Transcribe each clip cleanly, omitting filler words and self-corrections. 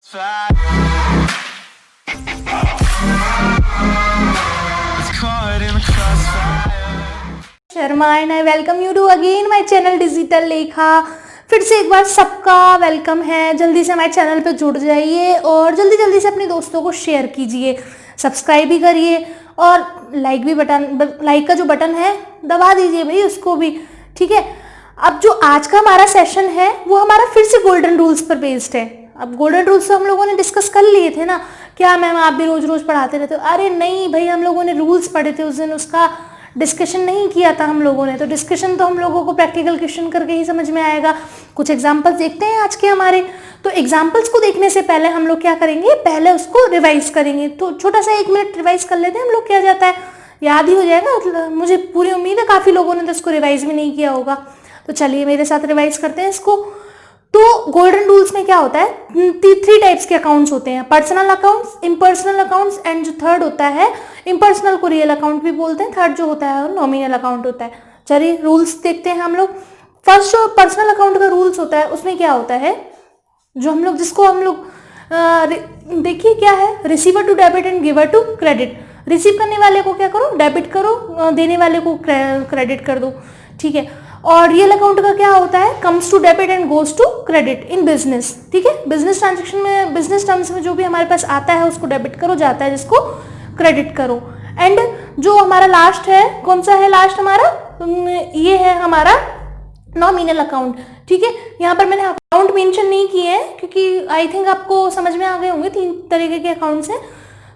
Sharma and I welcome you to again my channel digital Lekha. फिर से एक बार सबका वेलकम है। जल्दी से हमारे चैनल पे जुड़ जाइए और जल्दी जल्दी से अपने दोस्तों को शेयर कीजिए, सब्सक्राइब भी करिए और लाइक का जो बटन है दबा दीजिए भाई उसको भी, ठीक है। अब जो आज का हमारा सेशन है वो हमारा फिर से गोल्डन रूल्स पर बेस्ड है। अब गोल्डन रूल्स तो हम लोगों ने डिस्कस कर लिए थे ना। क्या मैम आप भी रोज रोज पढ़ाते रहते हो? अरे नहीं भाई, हम लोगों ने रूल्स पढ़े थे उस दिन, उसका डिस्कशन नहीं किया था हम लोगों ने। तो डिस्कशन तो हम लोगों को प्रैक्टिकल क्वेश्चन करके ही समझ में आएगा। कुछ एग्जांपल्स देखते हैं आज के हमारे। तो एग्जांपल्स को देखने से पहले हम लोग क्या करेंगे, पहले उसको रिवाइज करेंगे। तो छोटा सा 1 मिनट रिवाइज कर लेते हैं हम लोग, क्या जाता है, याद ही हो जाएगा। मुझे पूरी उम्मीद है काफी लोगों ने तो इसको रिवाइज भी नहीं किया होगा। तो चलिए मेरे साथ रिवाइज करते हैं इसको। तो गोल्डन रूल्स में क्या होता है, 3 टाइप्स के अकाउंट्स होते हैं, personal accounts, impersonal accounts and जो थर्ड होता है इम्पर्सनल को रियल अकाउंट भी बोलते हैं। थर्ड जो होता है वो नॉमिनल अकाउंट होता है। चलिए रूल्स देखते हैं हम लोग। फर्स्ट जो पर्सनल अकाउंट का रूल्स होता है उसमें क्या होता है, जो हम लोग जिसको हम लोग देखिए क्या है, receiver to debit and giver to credit. Receive करने वाले को क्या करो, डेबिट करो, देने वाले को क्रेडिट कर दो, ठीक है। और रियल अकाउंट का क्या होता है, comes to debit and goes to credit in business, ठीक है। बिजनेस ट्रांजेक्शन में, बिजनेस टर्म्स में जो भी हमारे पास आता है उसको डेबिट करो, जाता है जिसको क्रेडिट करो। एंड जो हमारा लास्ट है, कौन सा है लास्ट हमारा, ये है हमारा नॉमिनल अकाउंट, ठीक है। यहाँ पर मैंने अकाउंट मेंशन नहीं किए हैं क्योंकि आई थिंक आपको समझ में आ गए होंगे 3 तरीके के अकाउंट्स हैं।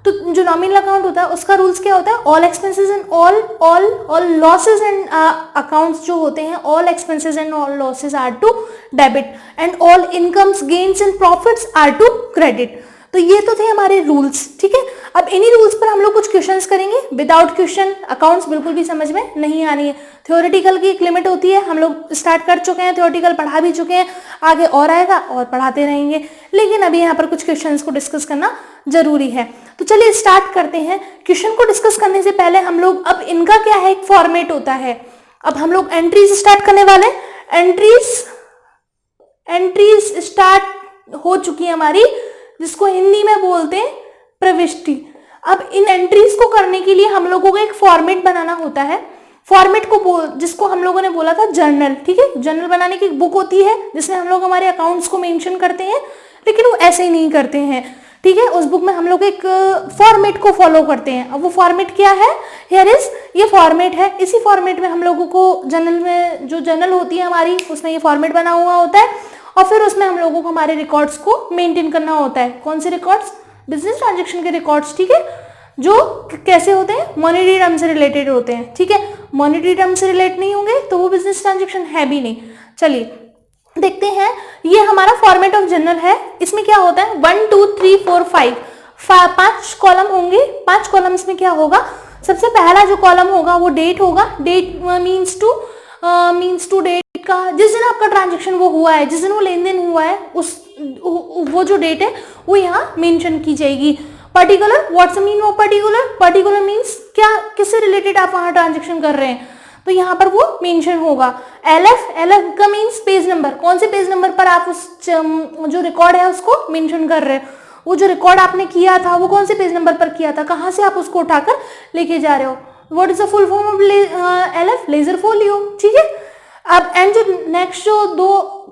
तो जो नॉमिनल अकाउंट होता है उसका रूल्स क्या होता है, all expenses and all losses and accounts जो होते हैं, all expenses and all losses are to debit and all incomes gains and profits are to credit. तो ये तो थे हमारे रूल्स, ठीक है। अब इन्हीं रूल्स पर हम लोग कुछ क्वेश्चंस करेंगे। विदाउट क्वेश्चन अकाउंट्स बिल्कुल भी समझ में नहीं आनी है। थ्योरेटिकल की एक लिमिट होती है, हम लोग स्टार्ट कर चुके हैं, थ्योरेटिकल पढ़ा भी चुके हैं, आगे और आएगा और पढ़ाते रहेंगे, लेकिन अभी यहाँ पर कुछ क्वेश्चंस को डिस्कस करना जरूरी है। तो चलिए स्टार्ट करते हैं। क्वेश्चन को डिस्कस करने से पहले हम लोग, अब इनका क्या है, एक फॉर्मेट होता है। अब हम लोग एंट्रीज स्टार्ट करने वाले। एंट्रीज स्टार्ट हो चुकी है हमारी, जिसको हिंदी में बोलते हैं प्रविष्टि। अब इन एंट्रीज को करने के लिए हम लोगों को एक फॉर्मेट बनाना होता है। फॉर्मेट को जिसको हम लोगों ने बोला था जर्नल, ठीक है। जर्नल बनाने की एक बुक होती है जिसमें हम लोग हमारे अकाउंट्स को मेंशन करते हैं, लेकिन वो ऐसे ही नहीं करते हैं, ठीक है। उस बुक में हम लोग एक फॉर्मेट को फॉलो करते हैं। अब वो फॉर्मेट क्या है, हियर इज, ये फॉर्मेट है। इसी फॉर्मेट में हम लोगों को जर्नल में, जो जर्नल होती है हमारी, उसमें ये फॉर्मेट बना हुआ होता है और फिर उसमें हम लोगों को हमारे रिकॉर्ड्स को मेंटेन करना होता है। कौन से रिकॉर्ड्स, बिजनेस ट्रांजैक्शन के रिकॉर्ड्स, ठीक है, जो कैसे होते हैं, मॉनेटरी टर्म से रिलेटेड होते हैं, ठीक है। मॉनेटरी टर्म से रिलेट नहीं होंगे तो वो बिजनेस ट्रांजैक्शन है भी नहीं। चलिए देखते हैं, ये हमारा फॉर्मेट ऑफ जर्नल है। इसमें क्या होता है, 1 2 3 4 5 कॉलम होंगे। 5 कॉलम्स में क्या होगा, सबसे पहला जो कॉलम होगा वो डेट होगा। डेट मीन्स टू डेट का, जिस दिन आपका ट्रांजैक्शन वो हुआ है, जिस दिन वो लेन देन हुआ है, वो जो डेट है वो यहाँ मेंशन की जाएगी। Particular, what's the mean of particular, particular means क्या, किससे रिलेटेड आप वहां ट्रांजैक्शन कर रहे हैं, तो यहाँ पर वो मेंशन होगा। एलएफ का मीन्स पेज नंबर, कौन से पेज नंबर पर आप उस जो रिकॉर्ड है उसको मेंशन कर रहे हैं। वो जो रिकॉर्ड आपने किया था वो कौन से पेज नंबर पर किया था, कहाँ से आप उसको उठाकर लेके जा रहे हो। What is the full form of LF, ledger folio, ठीक है। अब एंड जो नेक्स्ट जो 2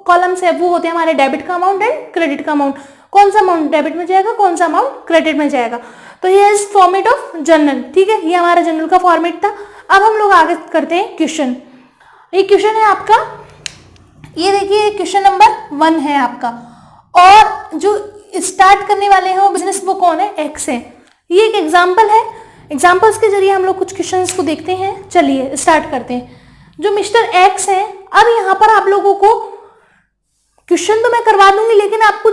कॉलम्स है वो होते हैं हमारे डेबिट का अमाउंट एंड क्रेडिट का अमाउंट। कौन सा अमाउंट डेबिट में जाएगा, कौन सा अमाउंट क्रेडिट में जाएगा। तो ये इज फॉर्मेट ऑफ जर्नल, ठीक है। ये हमारा जर्नल का फॉर्मेट था। अब हम लोग आगे करते हैं क्वेश्चन। एक क्वेश्चन है आपका, ये देखिए क्वेश्चन नंबर 1 है आपका, और जो स्टार्ट करने वाले हैं वो बिजनेस वो कौन है, एक्स है। ये एक एग्जाम्पल है। एग्जाम्पल्स के जरिए हम लोग कुछ क्वेश्चंस को देखते हैं। चलिए स्टार्ट करते हैं। जो मिस्टर एक्स है, अब यहाँ पर आप लोगों को क्वेश्चन तो मैं करवा दूंगी, लेकिन आपको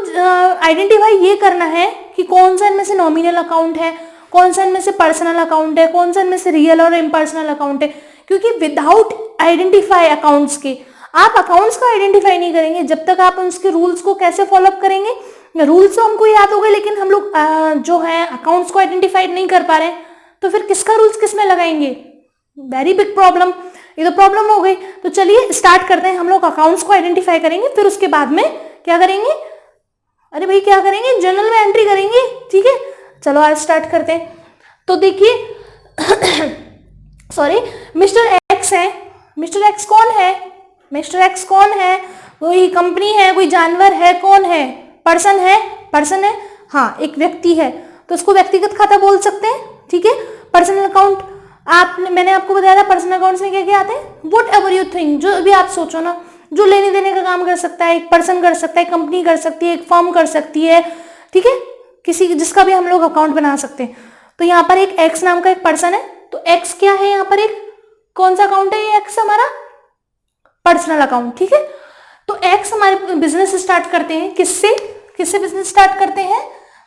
आइडेंटिफाई ये करना है कि कौन सा इनमें से नॉमिनल अकाउंट है, कौन सा इनमें से पर्सनल अकाउंट है, कौन सा इनमें से रियल और इम्पर्सनल अकाउंट है। क्योंकि विदाउट आइडेंटिफाई अकाउंट्स के आप अकाउंट्स को आइडेंटिफाई नहीं करेंगे। जब तक आप उसके रूल्स को कैसे फॉलोअप करेंगे, रूल्स तो हमको याद हो गए, लेकिन हम लोग जो है अकाउंट्स को आइडेंटिफाई नहीं कर पा रहे हैं, तो फिर किसका रूल्स किस में लगाएंगे, वेरी बिग प्रॉब्लम, ये तो प्रॉब्लम हो गई। तो चलिए स्टार्ट करते हैं। हम लोग अकाउंट्स को आइडेंटिफाई करेंगे, फिर उसके बाद में क्या करेंगे, अरे भाई क्या करेंगे, जर्नल में एंट्री करेंगे। ठीक है, चलो आज स्टार्ट करते हैं। तो देखिए सॉरी, मिस्टर एक्स है। मिस्टर एक्स कौन है? मिस्टर एक्स कौन है? कोई कंपनी है, कोई जानवर है, कौन है? पर्सन है। पर्सन है, हाँ, एक व्यक्ति है, तो उसको व्यक्तिगत खाता बोल सकते हैं। ठीक है, पर्सनल अकाउंट, मैंने आपको बताया था पर्सनल अकाउंट्स में क्या क्या आते हैं। वट एवर यू थिंक, जो भी आप सोचो ना, जो लेने देने का काम कर सकता है, एक पर्सन कर सकता है, कंपनी कर सकती है, एक फर्म कर सकती है। ठीक है, किसी जिसका भी हम लोग अकाउंट बना सकते हैं। तो यहाँ पर एक एक्स नाम का एक पर्सन है, तो एक्स क्या है यहाँ पर, एक कौन सा अकाउंट है ये? एक्स हमारा पर्सनल अकाउंट। ठीक है, तो एक्स हमारे बिजनेस स्टार्ट करते हैं किससे? किससे बिजनेस स्टार्ट करते हैं?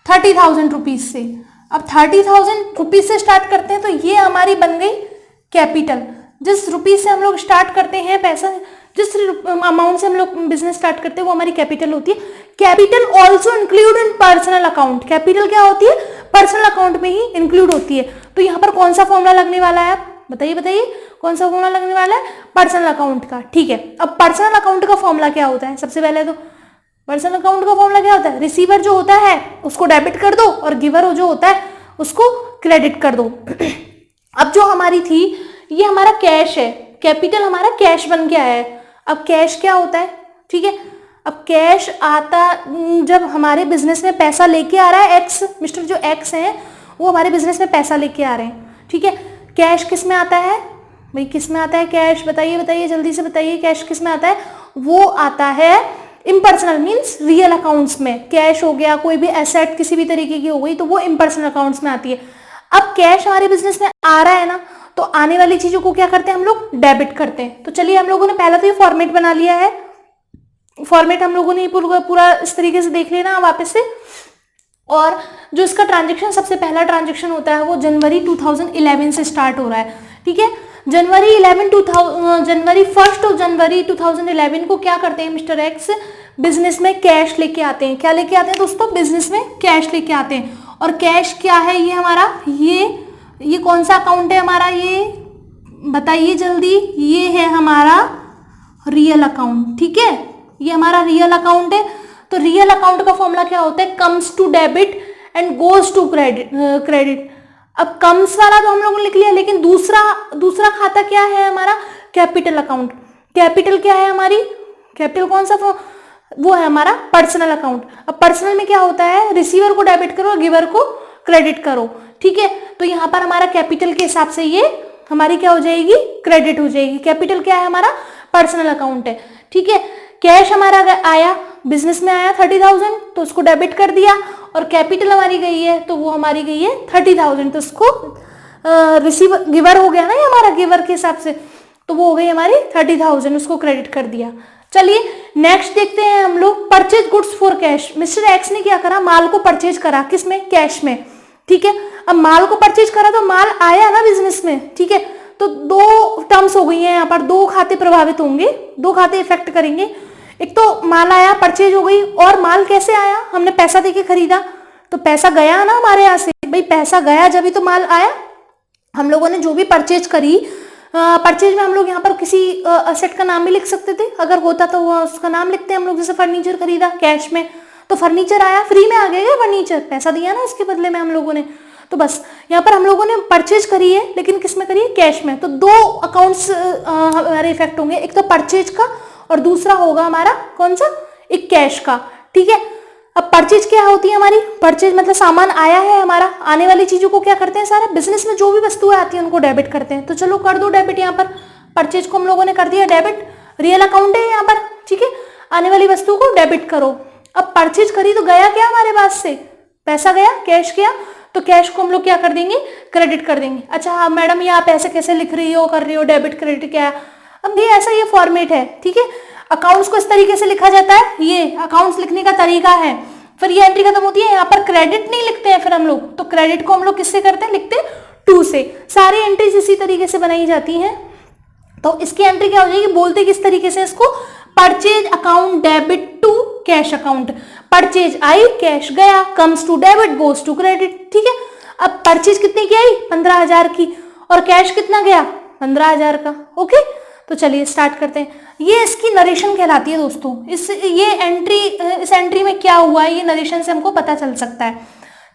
30,000 रुपीज से। अब 30,000 रुपीज से स्टार्ट करते हैं, तो ये हमारी बन गई कैपिटल। जिस रुपीज से हम लोग स्टार्ट करते हैं पैसा, जिस अमाउंट से हम लोग बिजनेस स्टार्ट करते हैं, वो हमारी कैपिटल होती है। Capital also include in personal account. Capital क्या होती है? पर्सनल अकाउंट में ही इंक्लूड होती है। तो यहाँ पर कौन सा फॉर्मूला लगने वाला है? आप बताइए, बताइए कौन सा फॉर्मूला लगने वाला है? पर्सनल अकाउंट का। ठीक है, अब पर्सनल अकाउंट का फॉर्मूला क्या होता है? सबसे पहले तो पर्सनल अकाउंट का फॉर्मूला क्या होता है? रिसीवर जो होता है उसको डेबिट कर दो, और गिवर जो होता है उसको क्रेडिट कर दो। अब जो हमारी थी, ये हमारा कैश है, कैपिटल हमारा कैश बन के आया है। अब कैश क्या होता है? ठीक है, अब कैश आता जब हमारे बिजनेस में पैसा लेके आ रहा है एक्स, मिस्टर जो एक्स है वो हमारे बिजनेस में पैसा लेके आ रहे हैं। ठीक है, कैश किस में आता है भाई? किस में आता है कैश? बताइए, बताइए जल्दी से बताइए, कैश किस में आता है? वो आता है इम्पर्सनल, मीन्स रियल अकाउंट्स में। कैश हो गया, कोई भी एसेट किसी भी तरीके की हो गई, तो वो इम्पर्सनल अकाउंट्स में आती है। अब कैश हमारे बिजनेस में आ रहा है ना, तो आने वाली चीजों को क्या करते हैं हम लोग? डेबिट करते हैं। तो चलिए, हम लोगों ने पहला तो ये फॉर्मेट बना लिया है। फॉर्मेट हम लोगों ने पूरा इस तरीके से देख लेना वापस से। और जो इसका ट्रांजेक्शन, सबसे पहला ट्रांजेक्शन होता है वो जनवरी 2011 से स्टार्ट हो रहा है। ठीक है, जनवरी 1 और जनवरी 2011 को क्या करते हैं मिस्टर एक्स? बिजनेस में कैश लेके आते हैं। क्या लेके आते हैं दोस्तों? बिजनेस में कैश लेके आते हैं। और कैश क्या है ये हमारा? ये कौन सा अकाउंट है हमारा? ये बताइए जल्दी। ये है हमारा रियल अकाउंट। ठीक है, ये हमारा रियल अकाउंट है। तो रियल अकाउंट का फॉर्मूला क्या होता है? Comes to debit and goes to credit. अब कम्स वाला तो हम लोगों ने लिख लिया, लेकिन दूसरा खाता क्या है हमारा? Capital account. कैपिटल क्या है हमारी? कैपिटल कौन सा? वो है हमारा पर्सनल अकाउंट। अब पर्सनल में क्या होता है? रिसीवर को डेबिट करो, गिवर को क्रेडिट करो। ठीक है, तो यहाँ पर हमारा कैपिटल के हिसाब से ये हमारी क्या हो जाएगी? क्रेडिट हो जाएगी। कैपिटल क्या है हमारा? पर्सनल अकाउंट है। ठीक है, कैश हमारा आया, बिजनेस में आया 30,000, तो उसको डेबिट कर दिया, और कैपिटल हमारी गई है, तो वो हमारी गई है 30,000, तो उसको रिसीवर गिवर हो गया ना, ये हमारा गिवर के हिसाब से, तो वो हो गई हमारी 30,000, उसको क्रेडिट कर दिया। चलिए नेक्स्ट देखते हैं हम लोग, purchase goods for cash. Mister x ने क्या करा? माल को परचेज करा, किसमें? कैश में। ठीक है, अब माल को परचेज करा तो माल आया ना बिजनेस में। ठीक है, तो दो टर्म्स हो गई हैं यहाँ पर, दो खाते प्रभावित होंगे, दो खाते इफेक्ट करेंगे। एक तो माल आया, परचेज हो गई, और माल कैसे आया? हमने पैसा देके खरीदा, तो पैसा गया ना हमारे यहाँ से। भाई पैसा गया जब ही तो माल आया। हम लोगों ने जो भी परचेज करी, परचेज में हम लोग यहाँ पर किसी असेट का नाम भी लिख सकते थे, अगर होता तो वो उसका नाम लिखते हैं हम लोग। जैसे फर्नीचर खरीदा कैश में, तो फर्नीचर आया, फ्री में आ गया फर्नीचर, पैसा दिया ना इसके बदले में हम लोगों ने। तो बस यहाँ पर हम लोगों ने परचेज करी है, लेकिन किस में करी है? कैश में। तो दो अकाउंट्स हमारे इफेक्ट होंगे, एक तो परचेज का और दूसरा होगा हमारा कौन सा? एक कैश का। ठीक है, अब परचेज क्या होती है हमारी? परचेज मतलब सामान आया है हमारा, आने वाली चीजों को क्या करते हैं? सारा बिजनेस में जो भी वस्तुएं आती हैं उनको डेबिट करते हैं। तो चलो कर दो डेबिट, यहाँ पर परचेज को हम लोगों ने कर दिया डेबिट, रियल अकाउंट है यहाँ पर। ठीक है, आने वाली वस्तु को डेबिट करो। अब परचेज करी तो गया क्या हमारे पास से? पैसा गया, कैश गया, तो कैश को हम लोग क्या कर देंगे? क्रेडिट कर देंगे। अच्छा हाँ मैडम, ये आप ऐसे कैसे लिख रही हो, कर रही हो, डेबिट क्रेडिट क्या है? अब ये ऐसा ये फॉर्मेट है। ठीक है, अकाउंट्स को इस तरीके से लिखा जाता है, ये अकाउंट्स लिखने का तरीका है। फिर ये एंट्री खत्म होती है, यहाँ पर क्रेडिट नहीं लिखते हैं फिर हम लोग, तो क्रेडिट को हम लोग किससे करते हैं? लिखते हैं 2 से। सारी एंट्रीज इसी तरीके से बनाई जाती हैं। तो इसकी एंट्री क्या हो जाएगी? बोलते किस तरीके से इसको? Purchase account debit to cash account. Purchase आई, कैश गया, comes to debit, goes to credit. ठीक है, अब परचेज कितने की आई? 15,000 की, और कैश कितना गया? 15,000 का। ओके, तो चलिए स्टार्ट करते हैं। ये इसकी नरेशन कहलाती है दोस्तों। इस एंट्री में क्या हुआ है ये नरेशन से हमको पता चल सकता है।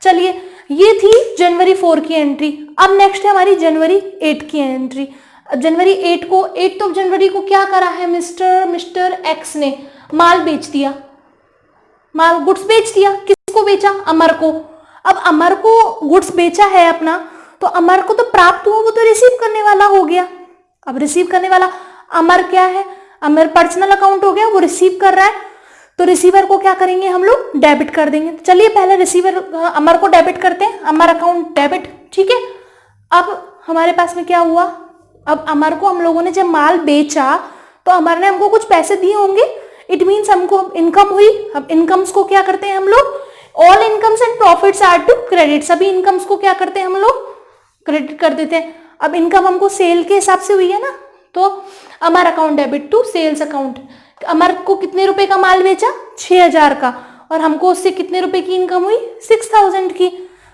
चलिए, ये थी जनवरी 4 की एंट्री। अब नेक्स्ट है हमारी जनवरी 8 की एंट्री। जनवरी 8 ऑफ जनवरी को क्या करा है मिस्टर एक्स ने? माल बेच दिया, माल गुड्स बेच दिया। किसको बेचा? अमर को। अब अमर को गुड्स बेचा है अपना, तो अमर को तो प्राप्त हुआ, वो तो रिसीव करने वाला हो गया। अब रिसीव करने वाला अमर क्या है? अमर पर्सनल अकाउंट हो गया, वो रिसीव कर रहा है, तो रिसीवर को क्या करेंगे हम लोग? डेबिट कर देंगे। चलिए पहले रिसीवर अमर को डेबिट करते हैं, अमर अकाउंट डेबिट, ठीक है। अब हमारे पास में क्या हुआ? अब अमर को हम लोगों ने जब माल बेचा तो अमर ने हमको कुछ पैसे दिए होंगे, इट मीन्स हमको इनकम हुई। अब इनकम्स को क्या करते हैं हम लोग? All incomes and profits are to credit. सभी इनकम्स को क्या करते हैं हम लोग? क्रेडिट कर देते हैं। अब इनकम हमको सेल के हिसाब से हुई है ना, तो Amar account debit to sales account. Amar को कितने रुपए का माल बेचा? 6000 का, और हमको उससे कितने रुपए की इनकम हुई? 6000 की।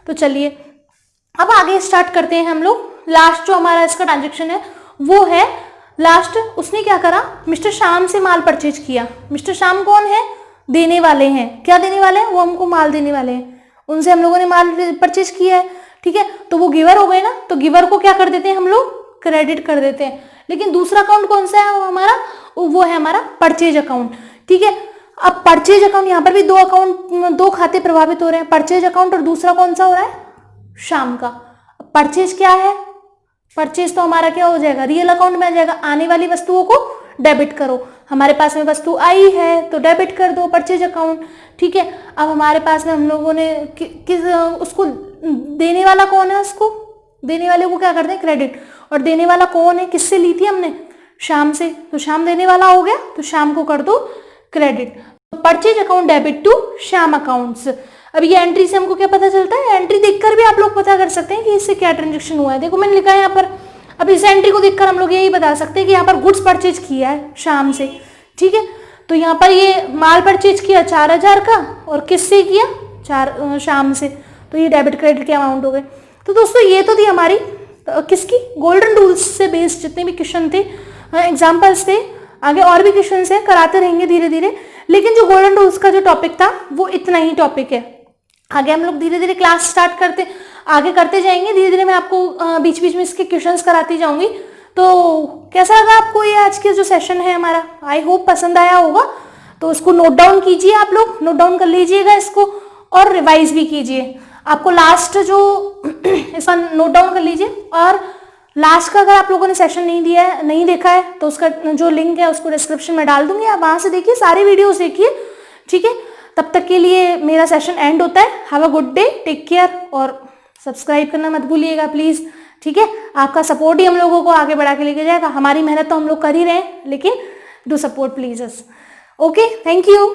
तो चलिए अब आगे स्टार्ट करते हैं हम लोग। लास्ट जो हमारा इसका ट्रांजेक्शन है वो है लास्ट, उसने क्या करा? मिस्टर श्याम से माल परचेज किया। मिस्टर श्याम कौन है? देने वाले हैं। क्या देने वाले हैं? वो हमको माल देने वाले हैं, उनसे हम लोगों ने माल परचेज किया है, ठीक है। तो वो गिवर हो गए ना, तो गिवर को क्या कर देते हैं हम लोग? क्रेडिट कर देते हैं। लेकिन दूसरा अकाउंट कौन सा है वो हमारा? वो है हमारा परचेज अकाउंट, ठीक है। अब परचेज अकाउंट, यहाँ पर भी दो खाते प्रभावित हो रहे हैं, परचेज अकाउंट और दूसरा कौन सा हो रहा है? श्याम का। परचेज क्या है? परचेज तो हमारा क्या हो जाएगा? रियल अकाउंट में आ जाएगा। आने वाली वस्तुओं को डेबिट करो। हमारे पास में वस्तु आई है तो डेबिट कर दो, परचेज अकाउंट, ठीक है। अब हमारे पास में हम लोगों ने उसको देने वाला कौन है? उसको देने वाले को क्या करते हैं? क्रेडिट। और देने वाला कौन है? किससे ली थी हमने? श्याम से। तो श्याम देने वाला हो गया, तो श्याम को कर दो credit. Purchase account debit to Shyam accounts. अब ये एंट्री से हमको क्या पता चलता है? एंट्री देखकर भी आप लोग पता कर सकते हैं कि इससे क्या ट्रांजेक्शन हुआ है। देखो मैंने लिखा है यहाँ पर। अब इस एंट्री को देखकर हम लोग यही बता सकते हैं कि यहाँ पर गुड्स परचेज किया है श्याम से, ठीक है। तो यहाँ पर ये माल परचेज किया 4000 का, और किससे किया? श्याम से। तो ये डेबिट क्रेडिट के अमाउंट हो गए। तो दोस्तों ये तो थी हमारी किसकी? गोल्डन रूल्स से बेस्ड जितने भी क्वेश्चन थे, एग्जाम्पल्स थे। आगे और भी क्वेश्चन है, कराते रहेंगे धीरे धीरे, लेकिन जो गोल्डन रूल्स का जो टॉपिक था वो इतना ही टॉपिक है। आगे हम लोग धीरे धीरे क्लास स्टार्ट करते जाएंगे धीरे धीरे। मैं आपको बीच बीच में इसके क्वेश्चंस कराती जाऊंगी। तो कैसा लगा आपको ये आज के जो सेशन है हमारा? आई होप पसंद आया होगा। तो इसको नोट डाउन कीजिए, आप लोग नोट डाउन कर लीजिएगा इसको, और रिवाइज भी कीजिए। आपको लास्ट जो इसका नोट डाउन कर लीजिए, और लास्ट का अगर आप लोगों ने सेशन नहीं देखा है तो उसका जो लिंक है उसको डिस्क्रिप्शन में डाल दूंगी, आप वहां से देखिए, सारे वीडियोस देखिए, ठीक है। तब तक के लिए मेरा सेशन एंड होता है। Have a good day, take care, और सब्सक्राइब करना मत भूलिएगा प्लीज, ठीक है। आपका सपोर्ट ही हम लोगों को आगे बढ़ा के लेके जाएगा। हमारी मेहनत तो हम लोग कर ही रहे हैं, लेकिन do support please us. Okay, thank you.